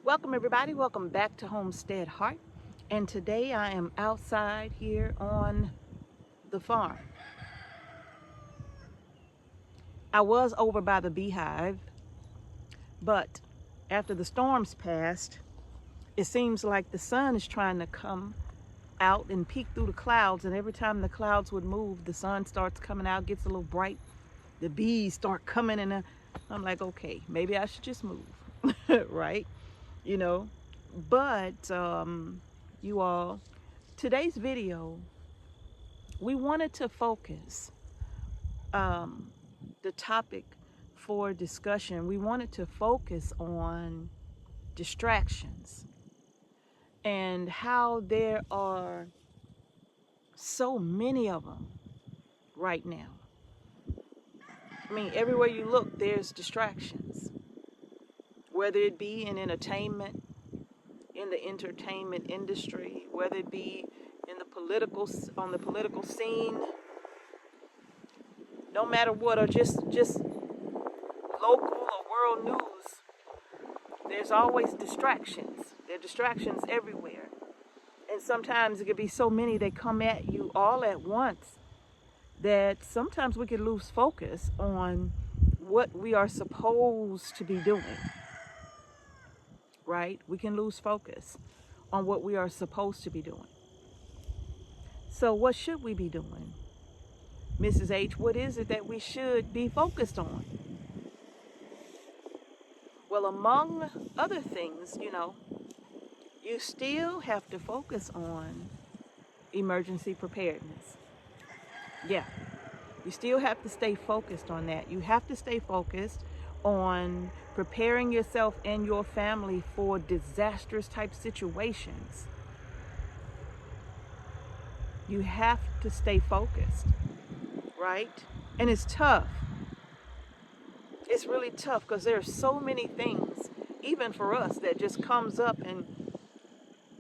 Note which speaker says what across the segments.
Speaker 1: Welcome everybody, welcome back to Homestead Heart. And today I am outside here on the farm. I was over by the beehive, but after the storms passed, it seems like the sun is trying to come out and peek through the clouds, and every time the clouds would move, the sun starts coming out, gets a little bright, the bees start coming, and I'm like, okay, maybe I should just move, right? You know, but you all, today's video, we wanted to focus um, the topic for discussion. We wanted to focus on distractions and how there are so many of them right now. I mean, everywhere you look, there's distractions, whether it be in entertainment, in the entertainment industry, whether it be in on the political scene, no matter what, or just local or world news, there's always distractions. There are distractions everywhere. And sometimes it could be so many that come at you all at once that sometimes we could lose focus on what we are supposed to be doing, right? We can lose focus on what we are supposed to be doing. So what should we be doing? Mrs. H, what is it that we should be focused on? Well, among other things, you still have to focus on emergency preparedness. Yeah, you still have to stay focused on that. You have to stay focused on preparing yourself and your family for disastrous type situations. You have to stay focused, right? And it's tough. It's really tough because there are so many things, even for us, that just comes up, and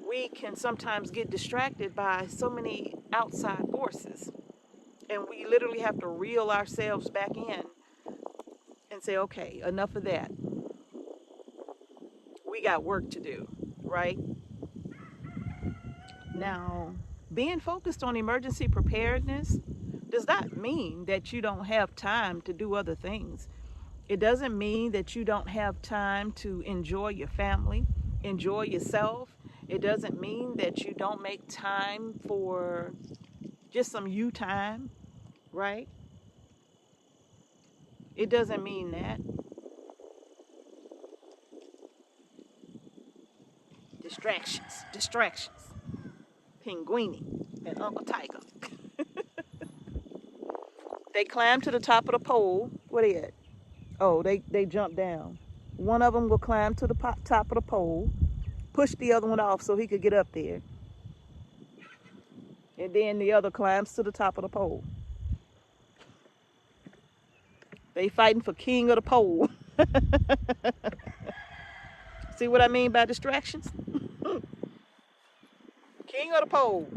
Speaker 1: we can sometimes get distracted by so many outside forces. And we literally have to reel ourselves back in and say, okay, enough of that. We got work to do, right? Now, being focused on emergency preparedness does not mean that you don't have time to do other things. It doesn't mean that you don't have time to enjoy your family, enjoy yourself. It doesn't mean that you don't make time for just some you time, right? It doesn't mean that. Distractions. Pinguini and Uncle Tiger. They climb to the top of the pole. What are they at? Oh, they jump down. One of them will climb to the top of the pole, push the other one off so he could get up there. And then the other climbs to the top of the pole. They fighting for king of the pole. See what I mean by distractions? King of the pole.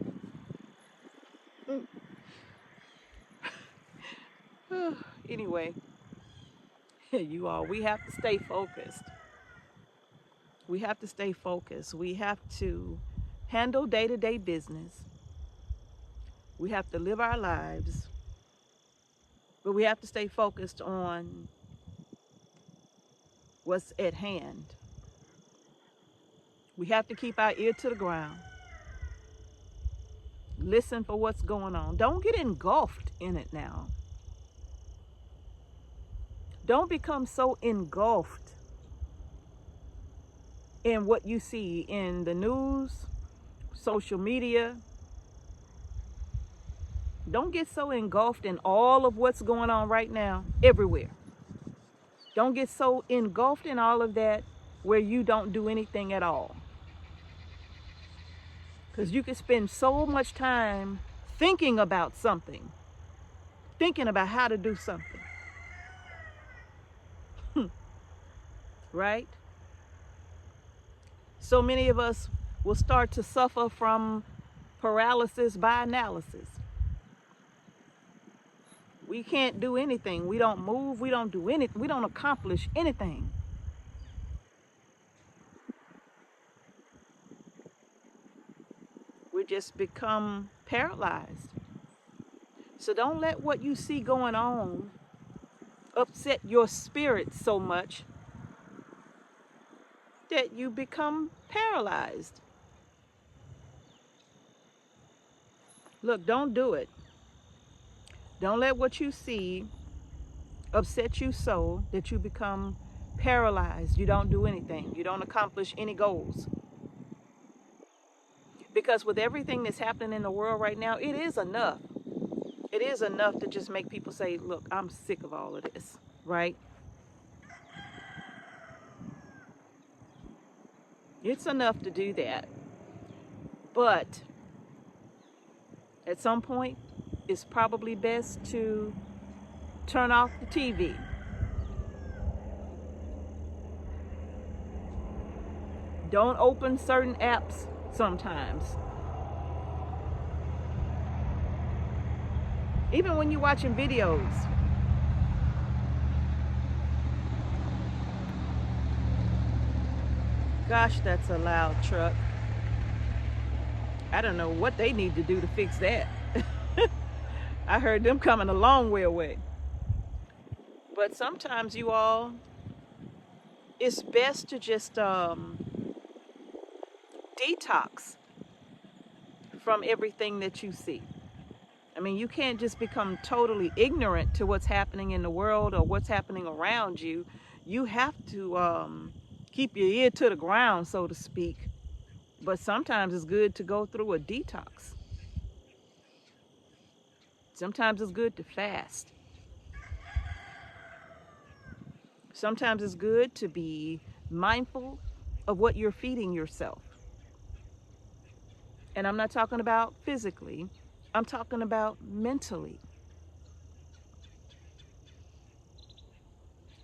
Speaker 1: Anyway, you all, we have to stay focused. We have to stay focused. We have to handle day-to-day business. We have to live our lives. But we have to stay focused on what's at hand. We have to keep our ear to the ground. Listen for what's going on. Don't get engulfed in it now. Don't become so engulfed in what you see in the news, social media. Don't get so engulfed in all of what's going on right now, everywhere. Don't get so engulfed in all of that where you don't do anything at all. Because you can spend so much time thinking about something, thinking about how to do something. Right? So many of us will start to suffer from paralysis by analysis. We can't do anything. We don't move. We don't do anything. We don't accomplish anything. just become paralyzed. So don't let what you see going on upset your spirit so much that you become paralyzed. Look, don't do it. Don't let what you see upset you so that you become paralyzed. You don't do anything. You don't accomplish any goals. Because with everything that's happening in the world right now, it is enough. It is enough to just make people say, look, I'm sick of all of this, right? It's enough to do that. But at some point, it's probably best to turn off the TV. Don't open certain apps sometimes. Even when you're watching videos. Gosh, that's a loud truck. I don't know what they need to do to fix that. I heard them coming a long way away. But sometimes, you all, it's best to just detox from everything that you see. I mean, you can't just become totally ignorant to what's happening in the world or what's happening around you. You have to keep your ear to the ground, so to speak. But sometimes it's good to go through a detox. Sometimes it's good to fast. Sometimes it's good to be mindful of what you're feeding yourself. And I'm not talking about physically. I'm talking about mentally.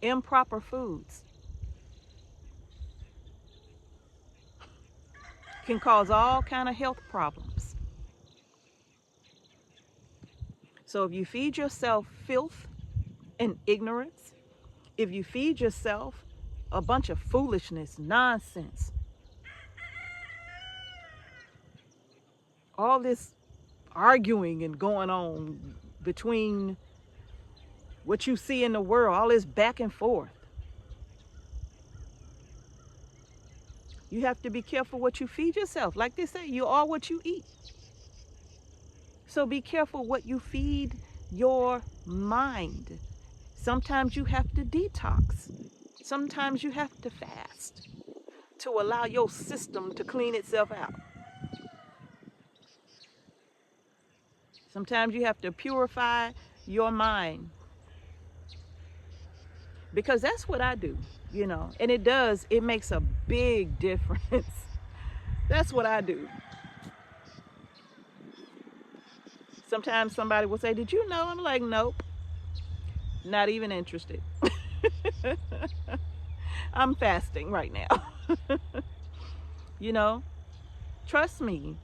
Speaker 1: Improper foods can cause all kind of health problems. So if you feed yourself filth and ignorance, if you feed yourself a bunch of foolishness, nonsense, all this arguing and going on between what you see in the world, all this back and forth, you have to be careful what you feed yourself. Like they say, you are what you eat. So be careful what you feed your mind. Sometimes you have to detox. Sometimes you have to fast to allow your system to clean itself out. Sometimes you have to purify your mind. Because that's what I do, you know. And it makes a big difference. That's what I do. Sometimes somebody will say, did you know? I'm like, nope. Not even interested. I'm fasting right now. You know, trust me,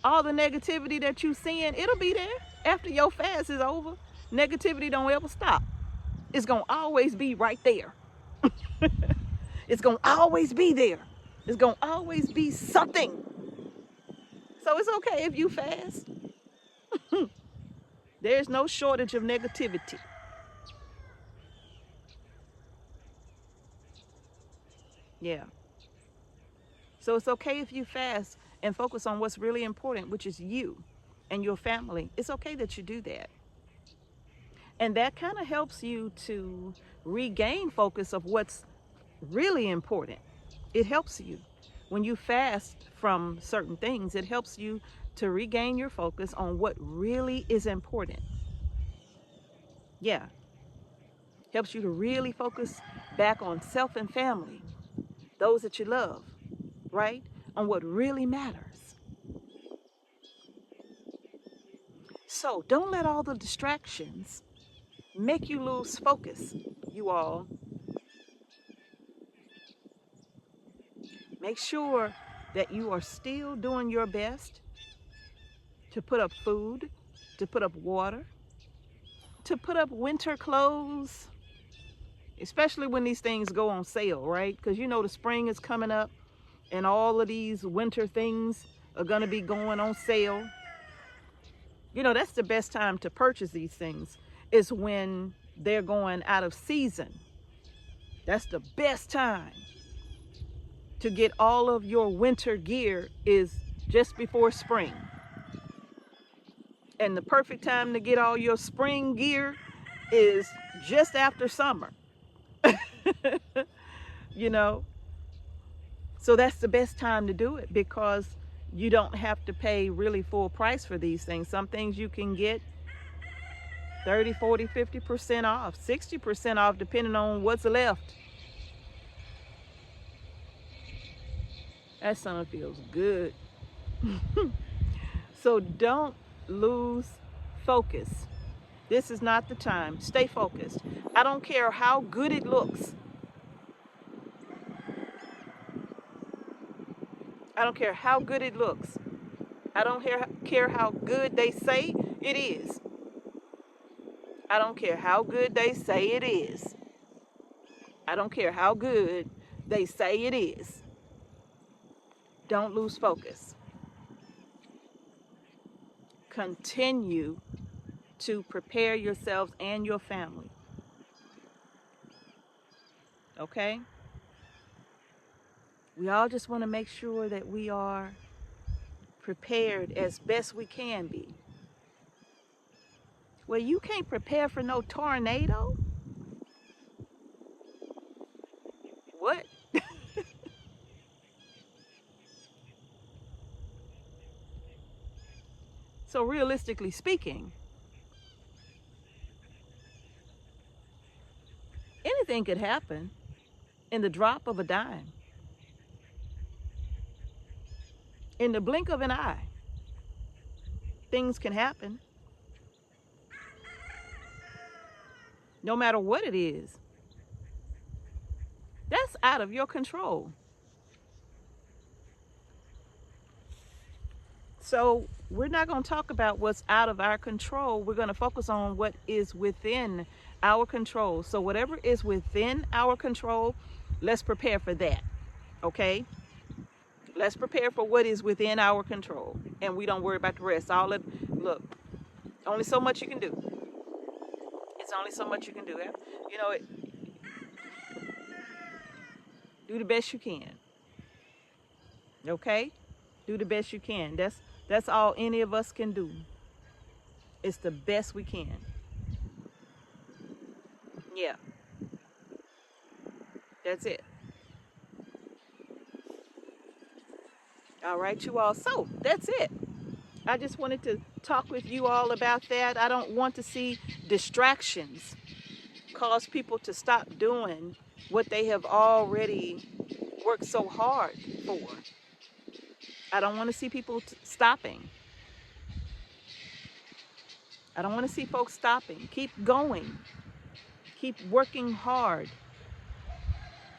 Speaker 1: all the negativity that you seeing, it'll be there after your fast is over. Negativity don't ever stop. It's gonna always be right there. It's gonna always be there. It's gonna always be something. So it's okay if you fast. There's no shortage of negativity. Yeah. So it's okay if you fast and focus on what's really important, which is you and your family. It's okay that you do that. And that kind of helps you to regain focus of what's really important. It helps you. When you fast from certain things, it helps you to regain your focus on what really is important. Yeah. Helps you to really focus back on self and family, those that you love, right? On what really matters. So don't let all the distractions make you lose focus, you all. Make sure that you are still doing your best to put up food, to put up water, to put up winter clothes, especially when these things go on sale, right? Because you know the spring is coming up and all of these winter things are going to be going on sale. You know, that's the best time to purchase these things, is when they're going out of season. That's the best time to get all of your winter gear, is just before spring. And the perfect time to get all your spring gear is just after summer. You know, so that's the best time to do it, because you don't have to pay really full price for these things. Some things you can get 30, 40, 50% off, 60% off, depending on what's left. That sun feels good. So don't lose focus. This is not the time. Stay focused. I don't care how good it looks. I don't care how good it looks. I don't care how good they say it is. I don't care how good they say it is. I don't care how good they say it is. Don't lose focus. Continue to prepare yourselves and your family. Okay? We all just want to make sure that we are prepared as best we can be. Well, you can't prepare for no tornado. What? So realistically speaking, anything could happen in the drop of a dime. In the blink of an eye, things can happen. No matter what it is. That's out of your control. So we're not going to talk about what's out of our control. We're going to focus on what is within our control. So whatever is within our control, let's prepare for that. Okay? Let's prepare for what is within our control. And we don't worry about the rest. Look, only so much you can do. It's only so much you can do. You know, do the best you can. Okay? Do the best you can. That's all any of us can do. It's the best we can. Yeah. That's it. All right, you all. So that's it. I just wanted to talk with you all about that. I don't want to see distractions cause people to stop doing what they have already worked so hard for. I don't want to see people stopping. I don't want to see folks stopping. Keep going. Keep working hard.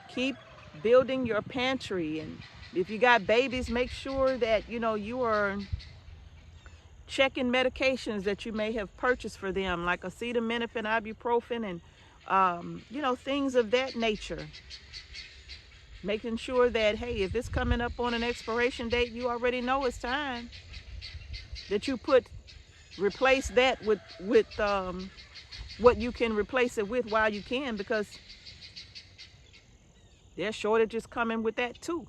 Speaker 1: Keep building your pantry. And if you got babies, make sure that, you are checking medications that you may have purchased for them, like acetaminophen, ibuprofen, and, things of that nature. Making sure that, hey, if it's coming up on an expiration date, you already know it's time. That you replace that with what you can replace it with while you can, because there's shortages coming with that too.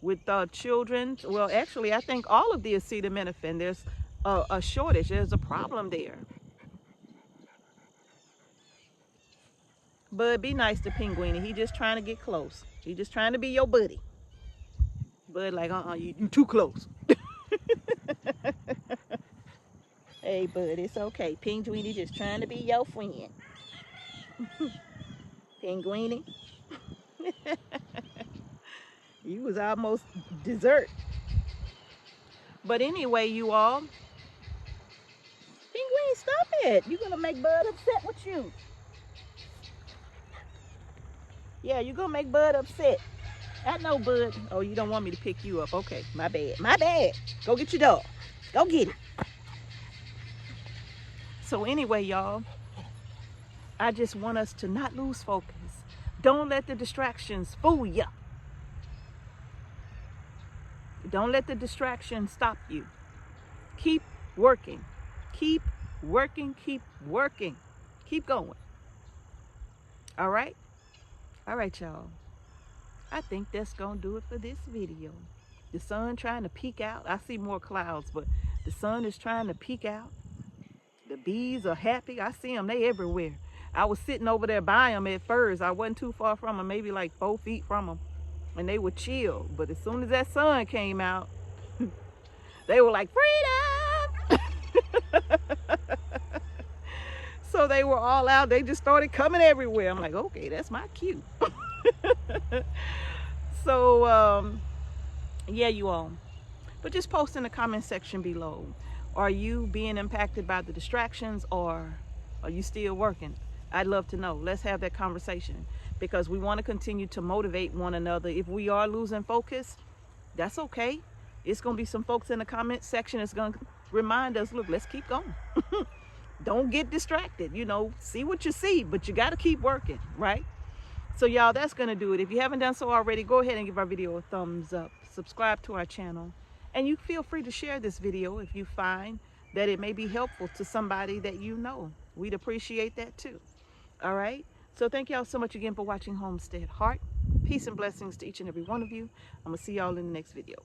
Speaker 1: With children, well, actually, I think all of the acetaminophen, there's a shortage. There's a problem there. Bud, be nice to Pinguini. He just trying to get close. He just trying to be your buddy. Bud like, you too close. Hey, Bud, it's okay. Pinguini just trying to be your friend. Pinguini. You was almost dessert. But anyway, you all. Pinguini, stop it. You're going to make Bud upset with you. Yeah, you're going to make Bud upset. I know, Bud. Oh, you don't want me to pick you up. Okay, my bad. My bad. Go get your dog. Go get it. So anyway, y'all, I just want us to not lose focus. Don't let the distractions fool you. Don't let the distraction stop you. Keep working. Keep working. Keep working. Keep going. All right? All right, y'all. I think that's going to do it for this video. The sun trying to peek out. I see more clouds, but the sun is trying to peek out. The bees are happy. I see them. They everywhere. I was sitting over there by them at first. I wasn't too far from them, maybe like 4 feet from them. And they were chill. But as soon as that sun came out, they were like, freedom! So they were all out. They just started coming everywhere. I'm like, okay, that's my cue. So, yeah, you all. But just post in the comment section below. Are you being impacted by the distractions, or are you still working? I'd love to know. Let's have that conversation, because we want to continue to motivate one another. If we are losing focus, that's okay. It's going to be some folks in the comment section that's going to remind us, look, let's keep going. Don't get distracted. You know, see what you see, but you got to keep working, right? So y'all, that's going to do it. If you haven't done so already, go ahead and give our video a thumbs up. Subscribe to our channel. And you feel free to share this video if you find that it may be helpful to somebody that you know. We'd appreciate that too. All right? So thank y'all so much again for watching Homestead Heart. Peace and blessings to each and every one of you. I'm going to see y'all in the next video.